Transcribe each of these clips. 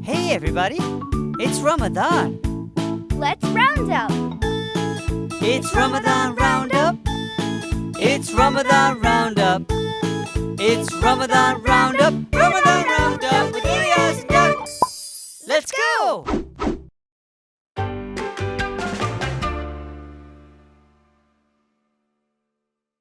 Hey everybody, it's Ramadan. Let's round up. It's Ramadan Roundup. It's Ramadan Roundup. It's Ramadan Roundup. Ramadan Roundup with Ilyas Duck. Let's go!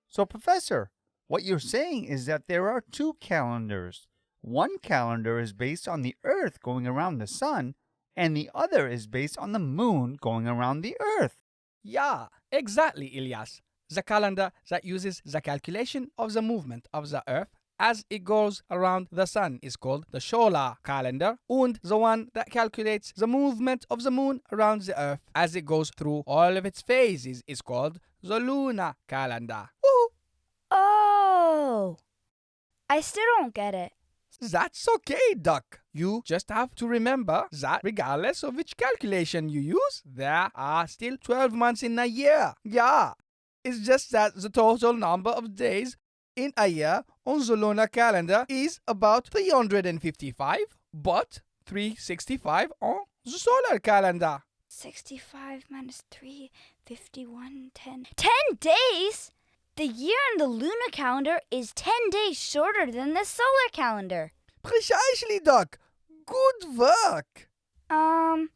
So, Professor, what you're saying is that there are two calendars. One calendar is based on the Earth going around the Sun, and the other is based on the Moon going around the Earth. Yeah, exactly, Ilyas. The calendar that uses the calculation of the movement of the Earth as it goes around the Sun is called the solar calendar, and the one that calculates the movement of the Moon around the Earth as it goes through all of its phases is called the lunar calendar. Woo! Oh, I still don't get it. That's okay, Duck. You just have to remember that regardless of which calculation you use, there are still 12 months in a year. Yeah, it's just that the total number of days in a year on the lunar calendar is about 355, but 365 on the solar calendar. 65 minus 3, 51, 10. 10 days? The year on the lunar calendar is 10 days shorter than the solar calendar. Precisely, Duck. Good work.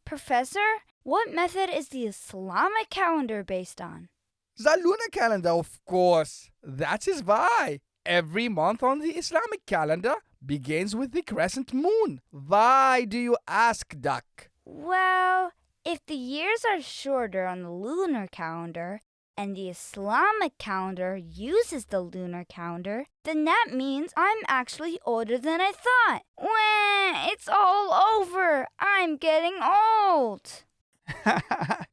Professor, what method is the Islamic calendar based on? The lunar calendar, of course. That is why every month on the Islamic calendar begins with the crescent moon. Why do you ask, Duck? Well, if the years are shorter on the lunar calendar, and the Islamic calendar uses the lunar calendar, then that means I'm actually older than I thought. Wah, it's all over. I'm getting old.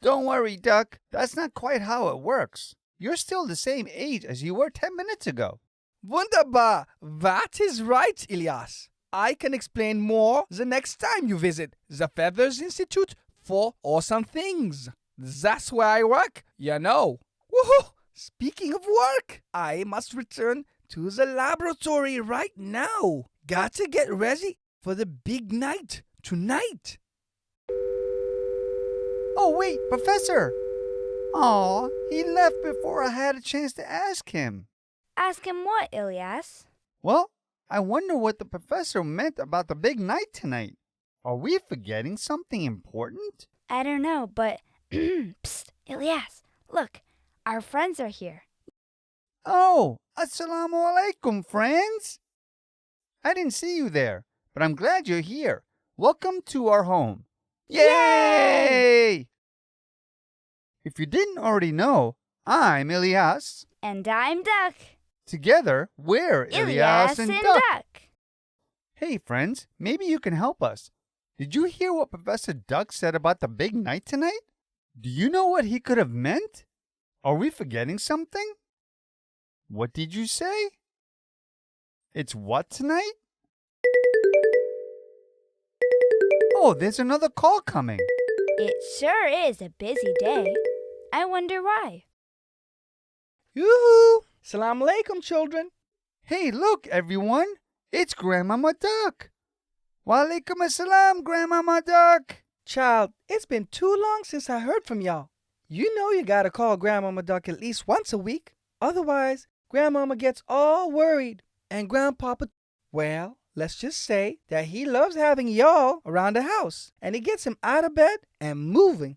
Don't worry, Duck. That's not quite how it works. You're still the same age as you were 10 minutes ago. Wunderbar. That is right, Ilyas. I can explain more the next time you visit the Feathers Institute for Awesome Things. That's where I work, you know. Woohoo! Speaking of work, I must return to the laboratory right now. Got to get ready for the big night tonight. Oh, wait, Professor. Aw, he left before I had a chance to ask him. Ask him what, Ilyas? Well, I wonder what the professor meant about the big night tonight. Are we forgetting something important? I don't know, but psst, Ilyas, look, our friends are here. Oh, assalamu alaikum, friends. I didn't see you there, but I'm glad you're here. Welcome to our home. Yay! If you didn't already know, I'm Ilyas. And I'm Duck. Together, we're Ilyas and Duck. Duck. Hey, friends, maybe you can help us. Did you hear what Professor Duck said about the big night tonight? Do you know what he could have meant? Are we forgetting something? What did you say? It's what tonight? Oh, there's another call coming. It sure is a busy day. I wonder why. Yoo-hoo! Salam alaikum, children. Hey, look, everyone. It's Grandmama Duck. Walaikum assalam, Grandmama Duck. Child, it's been too long since I heard from y'all. You know you gotta call Grandmama Duck at least once a week. Otherwise, Grandmama gets all worried. And Grandpapa, well, let's just say that he loves having y'all around the house. And it gets him out of bed and moving.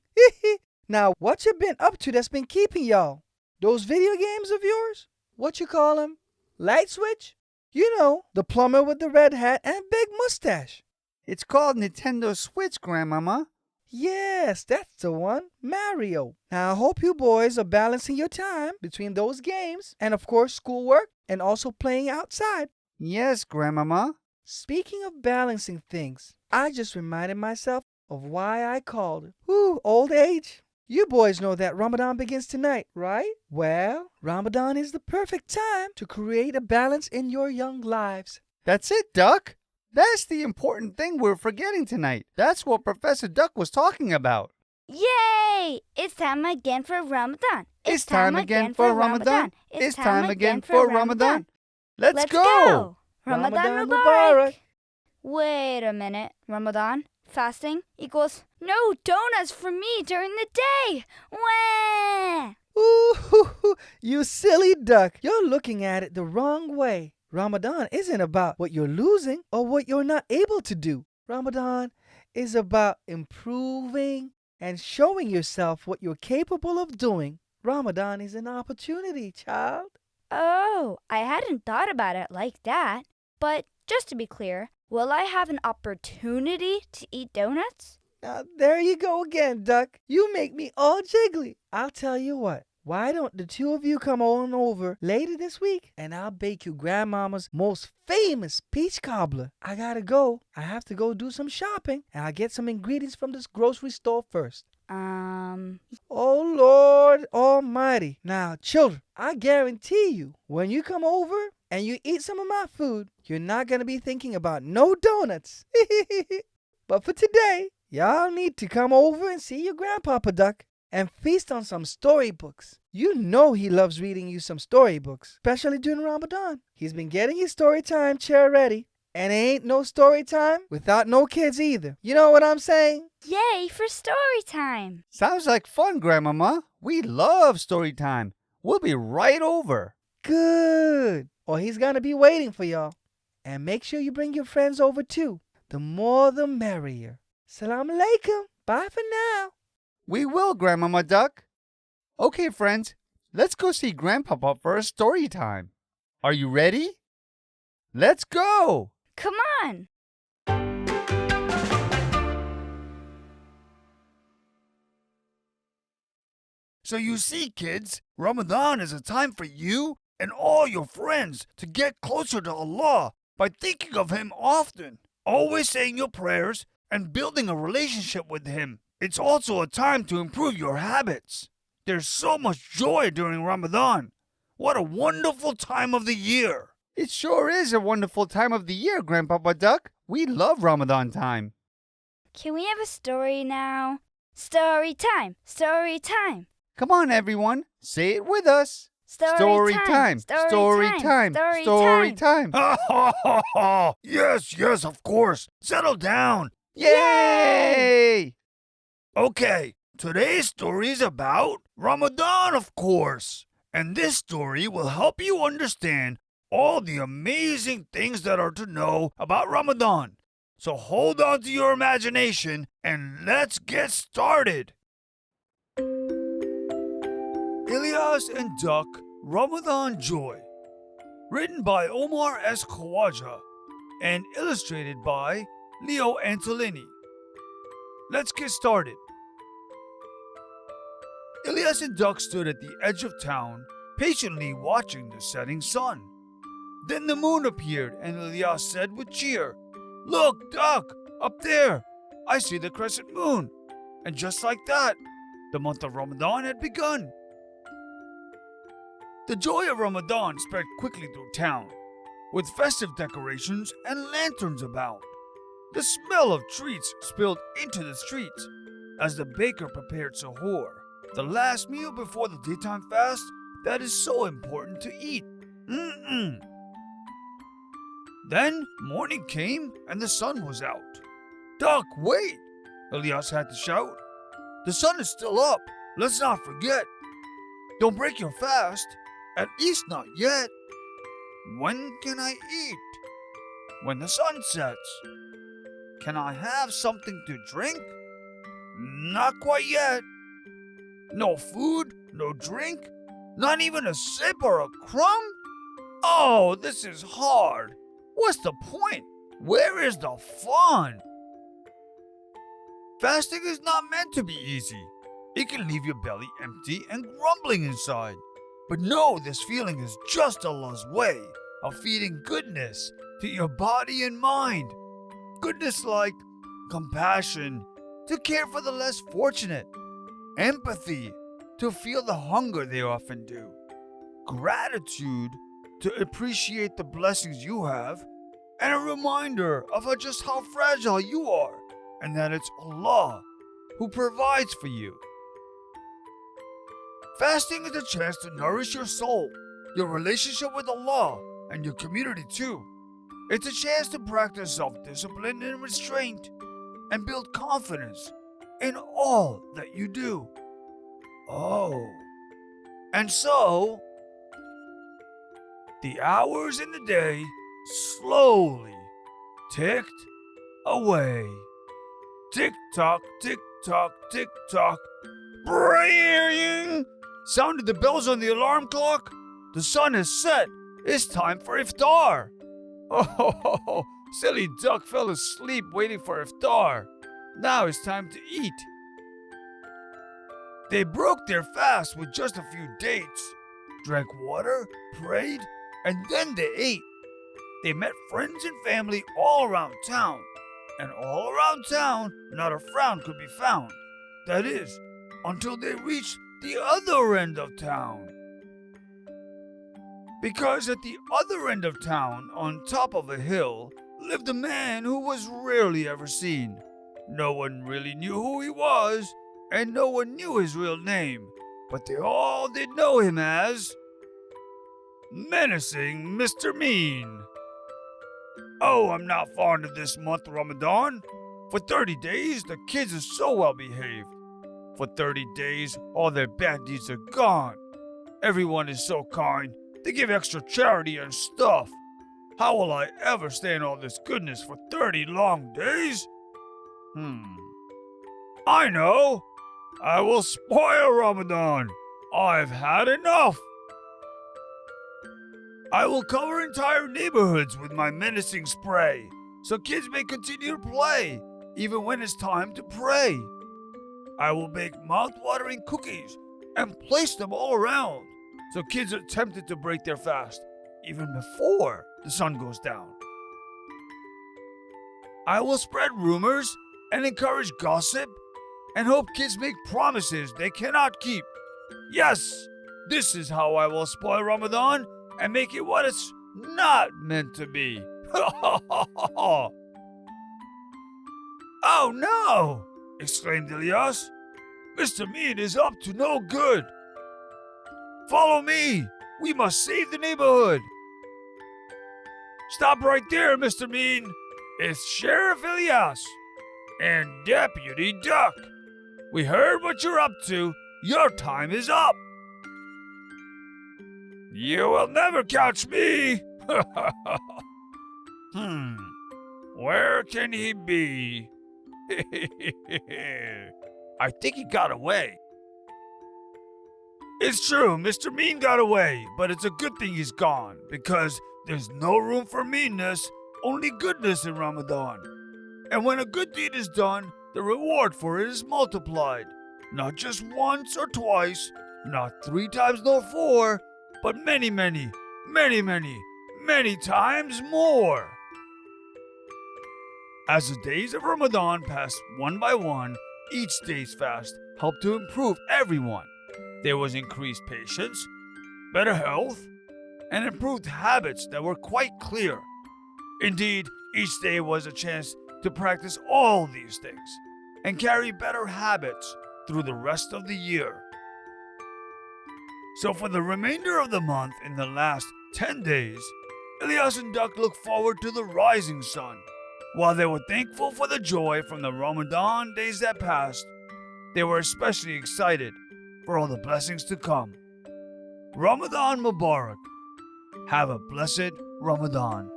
Now, what you been up to that's been keeping y'all? Those video games of yours? What you call them? Light switch? You know, the plumber with the red hat and big mustache. It's called Nintendo Switch, Grandmama. Yes, that's the one, Mario. Now, I hope you boys are balancing your time between those games and, of course, schoolwork and also playing outside. Yes, Grandmama. Speaking of balancing things, I just reminded myself of why I called it. Ooh, old age. You boys know that Ramadan begins tonight, right? Well, Ramadan is the perfect time to create a balance in your young lives. That's it, Duck. That's the important thing we're forgetting tonight. That's what Professor Duck was talking about. Yay! It's time again for Ramadan. It's time again for Ramadan. It's time again for Ramadan. Let's go! Ramadan Ramadan Mubarak. Mubarak. Wait a minute, Ramadan. Fasting equals no donuts for me during the day. Wah! Ooh, you silly duck. You're looking at it the wrong way. Ramadan isn't about what you're losing or what you're not able to do. Ramadan is about improving and showing yourself what you're capable of doing. Ramadan is an opportunity, child. Oh, I hadn't thought about it like that. But just to be clear, will I have an opportunity to eat donuts? Now, there you go again, duck. You make me all jiggly. I'll tell you what. Why don't the two of you come on over later this week and I'll bake you Grandmama's most famous peach cobbler. I gotta go. I have to go do some shopping and I'll get some ingredients from this grocery store first. Oh, Lord Almighty. Now, children, I guarantee you, when you come over and you eat some of my food, you're not gonna be thinking about no donuts. But for today, y'all need to come over and see your grandpapa duck and feast on some storybooks. You know he loves reading you some storybooks, especially during Ramadan. He's been getting his story time chair ready, and ain't no story time without no kids either. You know what I'm saying? Yay for story time! Sounds like fun, Grandmama. We love story time. We'll be right over. Good. Or he's gonna be waiting for y'all. And make sure you bring your friends over too. The more the merrier. Salam alaikum. Bye for now. We will, Grandmama Duck. Okay, friends, let's go see Grandpapa for a story time. Are you ready? Let's go! Come on! So you see, kids, Ramadan is a time for you and all your friends to get closer to Allah by thinking of Him often, always saying your prayers and building a relationship with Him. It's also a time to improve your habits. There's so much joy during Ramadan. What a wonderful time of the year. It sure is a wonderful time of the year, Grandpapa Duck. We love Ramadan time. Can we have a story now? Story time! Story time! Come on, everyone. Say it with us. Story time! Story time! Story time! Ha ha ha ha! Yes, of course. Settle down. Yay! Okay, today's story is about Ramadan, of course. And this story will help you understand all the amazing things that are to know about Ramadan. So hold on to your imagination and let's get started. Ilyas and Duck Ramadan Joy. Written by Omar S. Khawaja and illustrated by Leo Antolini. Let's get started. Ilyas and Duck stood at the edge of town, patiently watching the setting sun. Then the moon appeared, and Ilyas said with cheer, "Look, Duck, up there! I see the crescent moon." And just like that, the month of Ramadan had begun. The joy of Ramadan spread quickly through town, with festive decorations and lanterns about. The smell of treats spilled into the streets as the baker prepared sahur, the last meal before the daytime fast that is so important to eat. Then morning came and the sun was out. "Duck, wait!" Ilyas had to shout. "The sun is still up. Let's not forget. Don't break your fast, at least not yet." "When can I eat?" "When the sun sets." "Can I have something to drink?" "Not quite yet." "No food, no drink, not even a sip or a crumb? Oh, this is hard. What's the point? Where is the fun?" Fasting is not meant to be easy. It can leave your belly empty and grumbling inside. But know this feeling is just Allah's way of feeding goodness to your body and mind. Goodness like compassion, to care for the less fortunate. Empathy, to feel the hunger they often do. Gratitude, to appreciate the blessings you have. And a reminder of just how fragile you are, and that it's Allah who provides for you. Fasting is a chance to nourish your soul, your relationship with Allah, and your community too. It's a chance to practice self-discipline and restraint. and build confidence in all that you do. Oh. And so, the hours in the day slowly ticked away. Tick-tock, tick-tock, tick-tock. Bring! Sounded the bells on the alarm clock. The sun has set. It's time for iftar. Oh, silly duck fell asleep waiting for iftar. Now it's time to eat. They broke their fast with just a few dates, drank water, prayed, and then they ate. They met friends and family all around town. And all around town, not a frown could be found. That is, until they reached the other end of town. Because at the other end of town, on top of a hill, lived a man who was rarely ever seen. No one really knew who he was, and no one knew his real name, but they all did know him as Menacing Mr. Mean. Oh, I'm not fond of this month, Ramadan. For 30 days, the kids are so well behaved. For 30 days, all their bad deeds are gone. Everyone is so kind. They give extra charity and stuff. How will I ever stand all this goodness for 30 long days? I know. I will spoil Ramadan. I've had enough. I will cover entire neighborhoods with my menacing spray, so kids may continue to play, even when it's time to pray. I will bake mouth-watering cookies and place them all around, so kids are tempted to break their fast, even before the sun goes down. I will spread rumors and encourage gossip, and hope kids make promises they cannot keep. Yes, this is how I will spoil Ramadan and make it what it's not meant to be. Oh no! Exclaimed Ilyas. Mr. Mean is up to no good. Follow me! We must save the neighborhood. Stop right there, Mr. Mean. It's Sheriff Ilyas and Deputy Duck. We heard what you're up to. Your time is up. You will never catch me. Where can he be? I think he got away. It's true, Mr. Mean got away, but it's a good thing he's gone, because there's no room for meanness, only goodness in Ramadan. And when a good deed is done, the reward for it is multiplied. Not just once or twice, not 3 times nor 4, but many, many, many, many, many times more. As the days of Ramadan passed one by one, each day's fast helped to improve everyone. There was increased patience, better health, and improved habits that were quite clear. Indeed, each day was a chance to practice all these things and carry better habits through the rest of the year. So for the remainder of the month, in the last 10 days, Ilyas and Duck looked forward to the rising sun. While they were thankful for the joy from the Ramadan days that passed, they were especially excited for all the blessings to come. Ramadan Mubarak. Have a blessed Ramadan.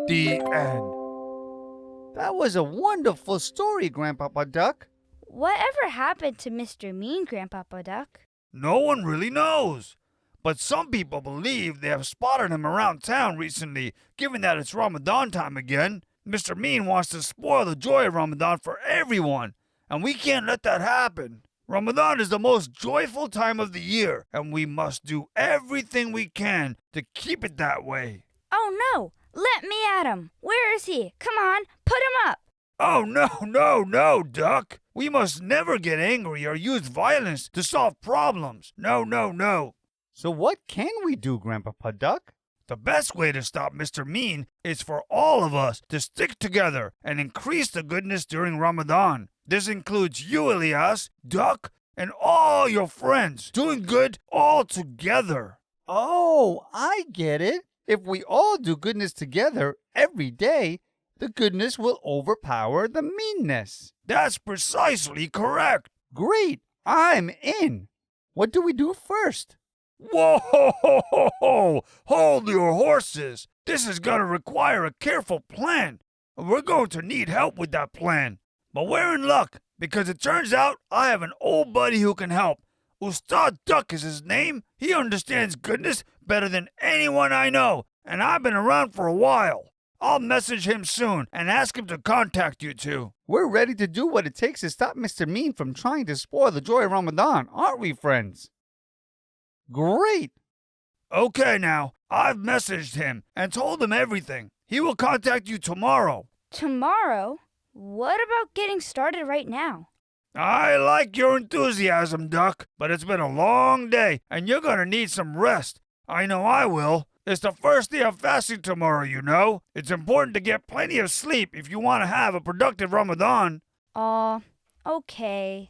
The end. That was a wonderful story, Grandpapa Duck. Whatever happened to Mr. Mean, Grandpapa Duck? No one really knows. But some people believe they have spotted him around town recently, given that it's Ramadan time again. Mr. Mean wants to spoil the joy of Ramadan for everyone, and we can't let that happen. Ramadan is the most joyful time of the year, and we must do everything we can to keep it that way. Oh no! Let me at him! Where is he? Come on, put him up! Oh, no, Duck. We must never get angry or use violence to solve problems. No. So what can we do, Grandpapa Duck? The best way to stop Mr. Mean is for all of us to stick together and increase the goodness during Ramadan. This includes you, Ilyas, Duck, and all your friends doing good all together. Oh, I get it. If we all do goodness together every day, the goodness will overpower the meanness. That's precisely correct. Great! I'm in. What do we do first? Whoa! Hold your horses. This is going to require a careful plan. We're going to need help with that plan. But we're in luck, because it turns out I have an old buddy who can help. Ustad Duck is his name. He understands goodness better than anyone I know, and I've been around for a while. I'll message him soon and ask him to contact you two. We're ready to do what it takes to stop Mr. Mean from trying to spoil the joy of Ramadan, aren't we, friends? Great! Okay now, I've messaged him and told him everything. He will contact you tomorrow. Tomorrow? What about getting started right now? I like your enthusiasm, Duck, but it's been a long day, and you're gonna need some rest. I know I will. It's the first day of fasting tomorrow, you know. It's important to get plenty of sleep if you want to have a productive Ramadan. Okay.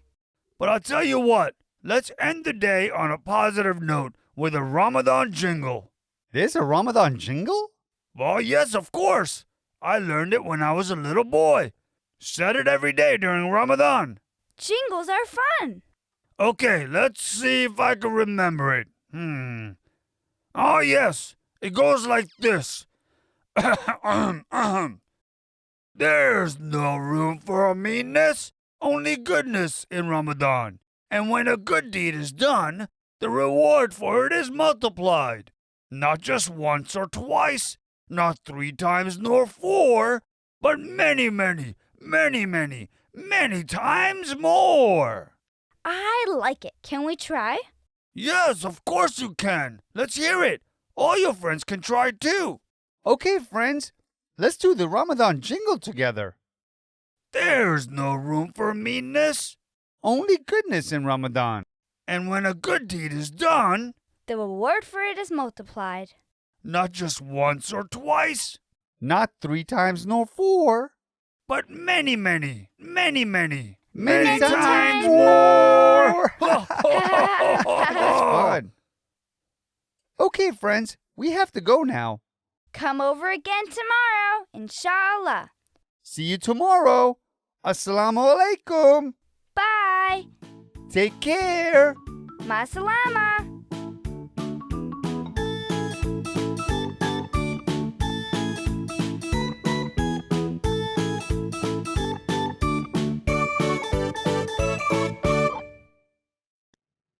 But I'll tell you what, let's end the day on a positive note with a Ramadan jingle. There's a Ramadan jingle? Well, yes, of course. I learned it when I was a little boy. Said it every day during Ramadan. Jingles are fun. Okay, let's see if I can remember it. Oh, yes. It goes like this. There's no room for meanness, only goodness in Ramadan. And when a good deed is done, the reward for it is multiplied. Not just once or twice, not 3 times nor 4, but many, many, many, many, many times more. I like it. Can we try? Yes, of course you can. Let's hear it. All your friends can try too. Okay, friends, let's do the Ramadan jingle together. There's no room for meanness. Only goodness in Ramadan. And when a good deed is done, The reward for it is multiplied. not just once or twice, Not 3 times nor 4. but many, many, many, many, Many times more. That's Fun. Okay, friends, we have to go now. Come over again tomorrow, inshallah. See you tomorrow. Assalamu alaikum. Bye. Take care. Ma salama.